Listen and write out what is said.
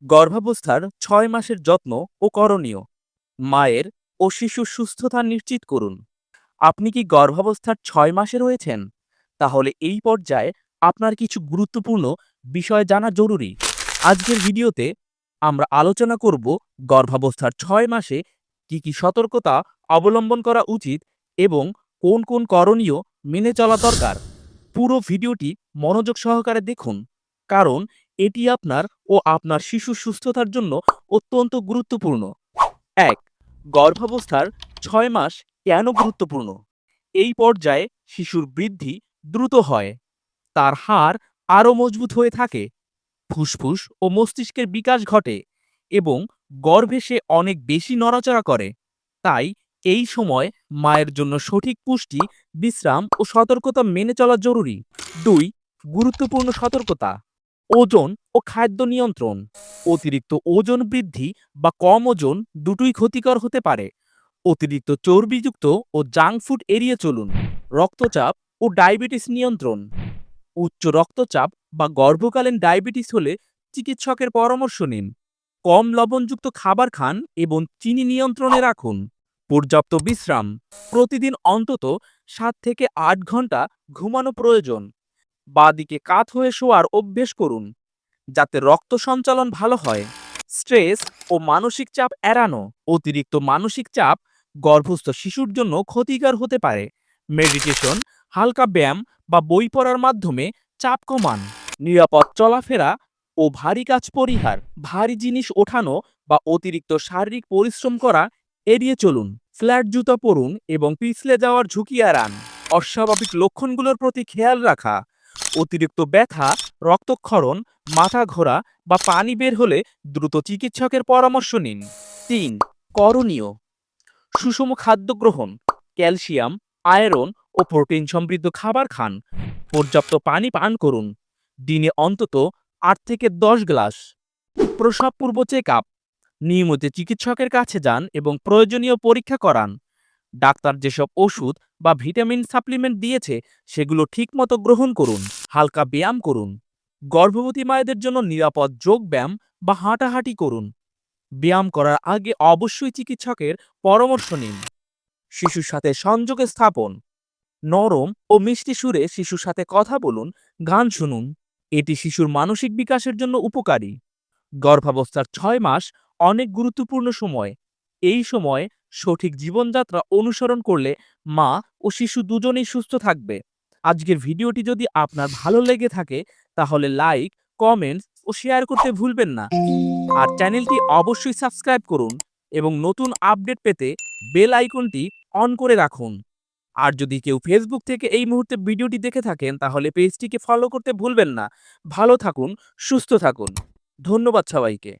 গর্ভাবস্থার ৬ মাসের যত্ন ও করণীয়। মায়ের ও শিশুর সুস্থতা নিশ্চিত করুন। আপনি কি গর্ভাবস্থার ৬ মাসে রয়েছেন? তাহলে এই পর্যায়ে আপনার কিছু গুরুত্বপূর্ণ বিষয় জানা জরুরি। আজকের ভিডিওতে আমরা আলোচনা করব গর্ভাবস্থার ৬ মাসে কি সতর্কতা অবলম্বন করা উচিত এবং কোন কোন করণীয় মেনে চলা দরকার। পুরো ভিডিওটি মনোযোগ সহকারে দেখুন, কারণ এটি আপনার ও আপনার শিশুর সুস্থতার জন্য অত্যন্ত গুরুত্বপূর্ণ। ১. গর্ভাবস্থার ৬ মাস কেন গুরুত্বপূর্ণ? এই পর্যায়ে শিশুর বৃদ্ধি দ্রুত হয়, তার হাড় আরও মজবুত হয়ে থাকে, ফুসফুস ও মস্তিষ্কের বিকাশ ঘটে এবং গর্ভে সে অনেক বেশি নড়াচড়া করে। তাই এই সময় মায়ের জন্য সঠিক পুষ্টি, বিশ্রাম ও সতর্কতা মেনে চলা জরুরি। ২. গুরুত্বপূর্ণ সতর্কতা। ওজন ও খাদ্য নিয়ন্ত্রণ। অতিরিক্ত ওজন বৃদ্ধি বা কম ওজন দুটোই ক্ষতিকর হতে পারে। অতিরিক্ত চর্বিযুক্ত ও জাঙ্ক ফুড এড়িয়ে চলুন। রক্তচাপ ও ডায়াবেটিস নিয়ন্ত্রণ। উচ্চ রক্তচাপ বা গর্ভকালীন ডায়াবেটিস হলে চিকিৎসকের পরামর্শ নিন। কম লবণযুক্ত খাবার খান এবং চিনি নিয়ন্ত্রণে রাখুন। পর্যাপ্ত বিশ্রাম। প্রতিদিন অন্তত ৭ থেকে ৮ ঘন্টা ঘুমানো প্রয়োজন। বাঁদিকে কাত হয়ে শোয়ার অভ্যেস করুন, যাতে রক্ত সঞ্চালন ভালো হয়। স্ট্রেস ও মানসিক চাপ এড়ানো। অতিরিক্ত মানসিক চাপ গর্ভস্থ শিশুর জন্য ক্ষতিকর হতে পারে। মেডিটেশন, হালকা ব্যায়াম বা বই পড়ার মাধ্যমে চাপ কমান। নিরাপদ চলাফেরা ও ভারী কাজ পরিহার। ভারী জিনিস ওঠানো বা অতিরিক্ত শারীরিক পরিশ্রম করা এড়িয়ে চলুন। ফ্ল্যাট জুতা পরুন এবং পিছলে যাওয়ার ঝুঁকি এড়ান। অস্বাভাবিক লক্ষণগুলোর প্রতি খেয়াল রাখা। অতিরিক্ত ব্যথা, রক্তক্ষরণ, মাথা ঘোরা বা পানি বের হলে দ্রুত চিকিৎসকের পরামর্শ নিন। ৩. করণীয়। সুষম খাদ্য গ্রহণ, ক্যালসিয়াম, আয়রন ও প্রোটিন সমৃদ্ধ খাবার খান। পর্যাপ্ত পানি পান করুন, দিনে অন্তত ৮ থেকে ১০ গ্লাস। প্রসব পূর্ব চেক আপ। নিয়মিত চিকিৎসকের কাছে যান এবং প্রয়োজনীয় পরীক্ষা করান। ডাক্তার যেসব ওষুধ বা ভিটামিন সাপ্লিমেন্ট দিয়েছে সেগুলো ঠিকমতো গ্রহণ করুন। হালকা ব্যায়াম করুন। গর্ভবতী মায়েদের জন্য নিরাপদ যোগ ব্যায়াম বা হাঁটাহাঁটি করুন। ব্যায়াম করার আগে অবশ্যই চিকিৎসকের পরামর্শ নিন। শিশুর সাথে সংযোগ স্থাপন। নরম ও মিষ্টি সুরে শিশুর সাথে কথা বলুন, গান শুনুন। এটি শিশুর মানসিক বিকাশের জন্য উপকারী। গর্ভাবস্থার ৬ মাস অনেক গুরুত্বপূর্ণ সময়। এই সময় সঠিক জীবনযাত্রা অনুসরণ করলে মা ও শিশু দুজনেই সুস্থ থাকবে। আজকের ভিডিওটি যদি আপনার ভালো লেগে থাকে তাহলে লাইক, কমেন্টস ও শেয়ার করতে ভুলবেন না। আর চ্যানেলটি অবশ্যই সাবস্ক্রাইব করুন এবং নতুন আপডেট পেতে বেল আইকনটি অন করে রাখুন। আর যদি কেউ ফেসবুক থেকে এই মুহূর্তে ভিডিওটি দেখে থাকেন তাহলে পেজটিকে ফলো করতে ভুলবেন না। ভালো থাকুন, সুস্থ থাকুন। ধন্যবাদ সবাইকে।